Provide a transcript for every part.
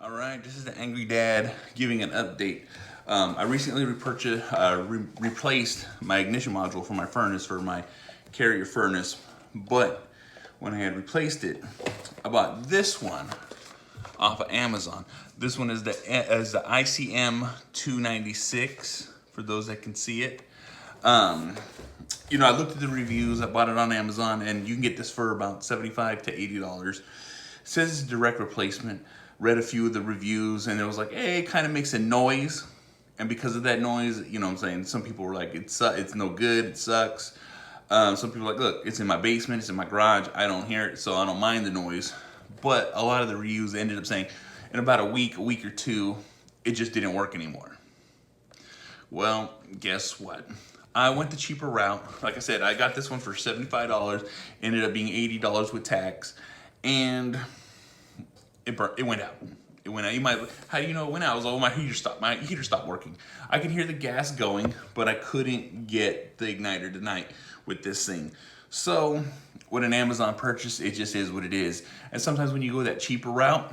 All right, this is the Angry Dad giving an update. I recently replaced my ignition module for my furnace, for my carrier furnace, but when I had replaced it, I bought this one off of Amazon. This one is the ICM 296, for those that can see it. I looked at the reviews, I bought it on Amazon, and you can get this for about $75 to $80. It says it's a direct replacement. Read a few of the reviews, and it was like, hey, it kind of makes a noise. And because of that noise, you know what I'm saying, some people were like, it's no good, it sucks. Some people are like, look, it's in my basement, it's in my garage, I don't hear it, so I don't mind the noise. But a lot of the reviews ended up saying, in about a week or two, it just didn't work anymore. Well, guess what? I went the cheaper route. Like I said, I got this one for $75, ended up being $80 with tax, and it went out. It went out. How do you know it went out? I was like, oh, my heater stopped working. I could hear the gas going, but I couldn't get the igniter tonight with this thing. So with an Amazon purchase, it just is what it is. And sometimes when you go that cheaper route,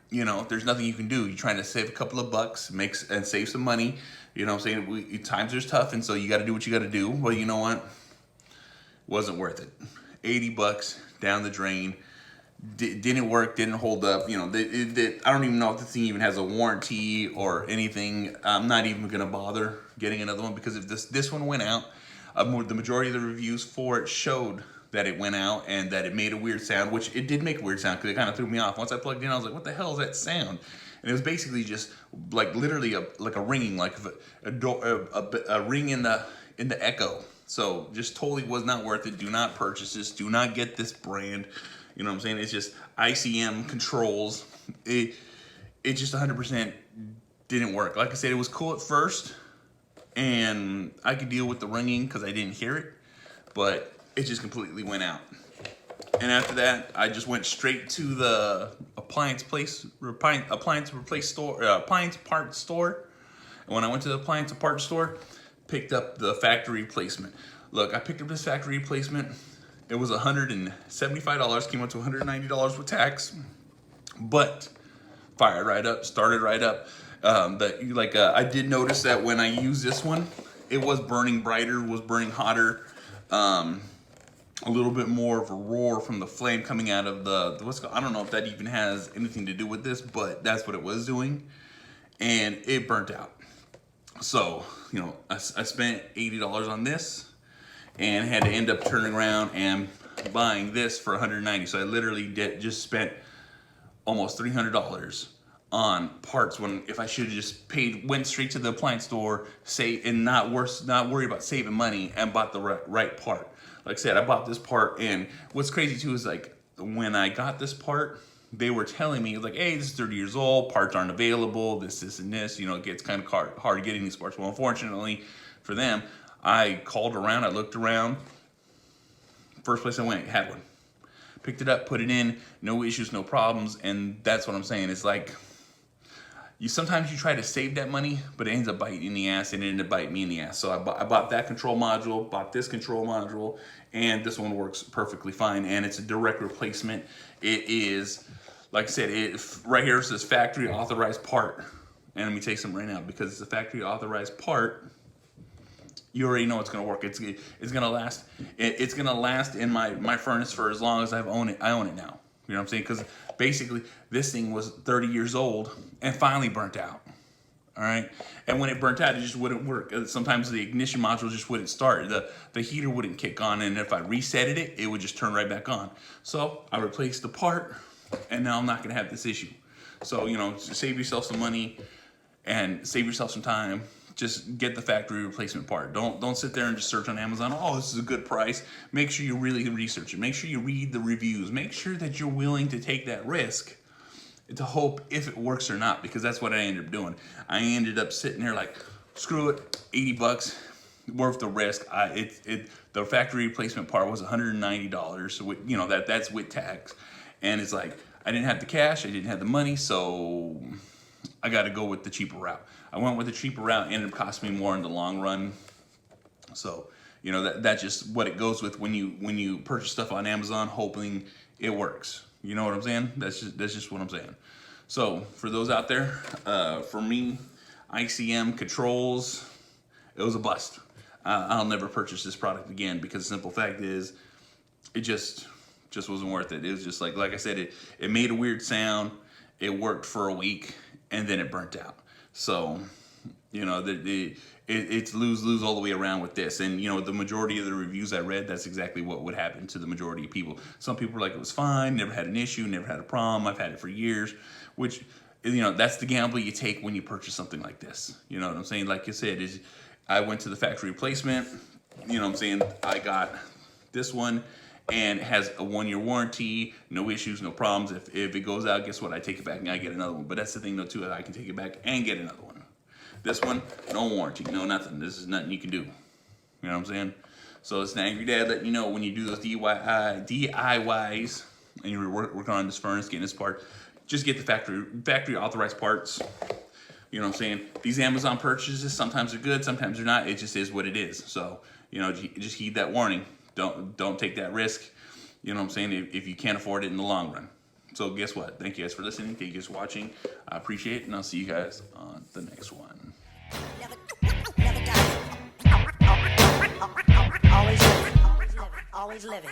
there's nothing you can do. You're trying to save a couple of bucks, and save some money. You know what I'm saying? Times are tough, and so you got to do what you got to do. Well, you know what? Wasn't worth it. $80 down the drain. Didn't work, didn't hold up. I don't even know if the thing even has a warranty or anything. I'm not even gonna bother getting another one, because if this one went out, the majority of the reviews for it showed that it went out and that it made a weird sound, which it did make a weird sound because it kind of threw me off. Once I plugged in, I was like, what the hell is that sound? And it was basically just like literally like a ringing, like a ring in the echo. So just totally was not worth it. Do not purchase this. Do not get this brand. You know what I'm saying? It's just ICM controls. It just 100% didn't work. Like I said, it was cool at first, and I could deal with the ringing because I didn't hear it, but it just completely went out. And after that, I just went straight to the appliance part store. And when I went to the appliance part store, picked up the factory replacement. Look, I picked up this factory replacement. It was $175, came up to $190 with tax, but fired right up, started right up. I did notice that when I used this one, it was burning brighter, was burning hotter, a little bit more of a roar from the flame coming out of I don't know if that even has anything to do with this, but that's what it was doing, and it burnt out. So, I spent $80 on this, and had to end up turning around and buying this for $190. So I literally just spent almost $300 on parts, when if I should have just went straight to the appliance store, and not worry about saving money, and bought the right part. Like I said, I bought this part, and what's crazy too is like when I got this part, they were telling me like, hey, this is 30 years old, parts aren't available, this, and this. It gets kind of hard getting these parts. Well, unfortunately for them, I called around, I looked around. First place I went, had one. Picked it up, put it in, no issues, no problems, and that's what I'm saying. It's like, sometimes you try to save that money, but it ends up biting you in the ass, and it ended up biting me in the ass. So I bought that control module, bought this control module, and this one works perfectly fine, and it's a direct replacement. It is, like I said, right here it says factory authorized part. And let me tell you something right now, because it's a factory authorized part, you already know it's gonna work. It's gonna last. It's gonna last in my furnace for as long as I own it now. You know what I'm saying? Because basically this thing was 30 years old and finally burnt out. All right, and when it burnt out, it just wouldn't work. Sometimes the ignition module just wouldn't start. The heater wouldn't kick on, and if I resetted it, it would just turn right back on. So I replaced the part, and now I'm not gonna have this issue. So save yourself some money and save yourself some time. Just get the factory replacement part. Don't sit there and just search on Amazon. Oh, this is a good price. Make sure you really research it. Make sure you read the reviews. Make sure that you're willing to take that risk to hope if it works or not, because that's what I ended up doing. I ended up sitting there like, screw it, $80 worth the risk. The factory replacement part was $190. So that's with tax, and it's like I didn't have the cash, I didn't have the money, so I got to go with the cheaper route. I went with the cheaper route, ended up costing me more in the long run. So, that's just what it goes with when you purchase stuff on Amazon, hoping it works. You know what I'm saying? That's just what I'm saying. So for those out there, for me, ICM controls, it was a bust. I'll never purchase this product again because the simple fact is, it just wasn't worth it. It was just like I said, it made a weird sound. It worked for a week and then it burnt out. So, you know, it's lose all the way around with this. And, you know, the majority of the reviews I read, that's exactly what would happen to the majority of people. Some people were like, it was fine, never had an issue, never had a problem, I've had it for years, which, you know, that's the gamble you take when you purchase something like this. You know what I'm saying? Like you said, I went to the factory replacement, you know what I'm saying? I got this one, and it has a 1-year warranty, no issues, no problems. If it goes out, guess what? I take it back and I get another one. But that's the thing though too, I can take it back and get another one. This one, no warranty, no nothing. This is nothing you can do. You know what I'm saying? So it's an angry dad letting you know when you do those DIYs and you're working on this furnace, getting this part, just get the factory authorized parts. You know what I'm saying? These Amazon purchases, sometimes they're good, sometimes they're not. It just is what it is. So, you know, just heed that warning. Don't take that risk. You know what I'm saying? If you can't afford it in the long run. So guess what? Thank you guys for listening. Thank you guys for watching. I appreciate it, and I'll see you guys on the next one. Always living.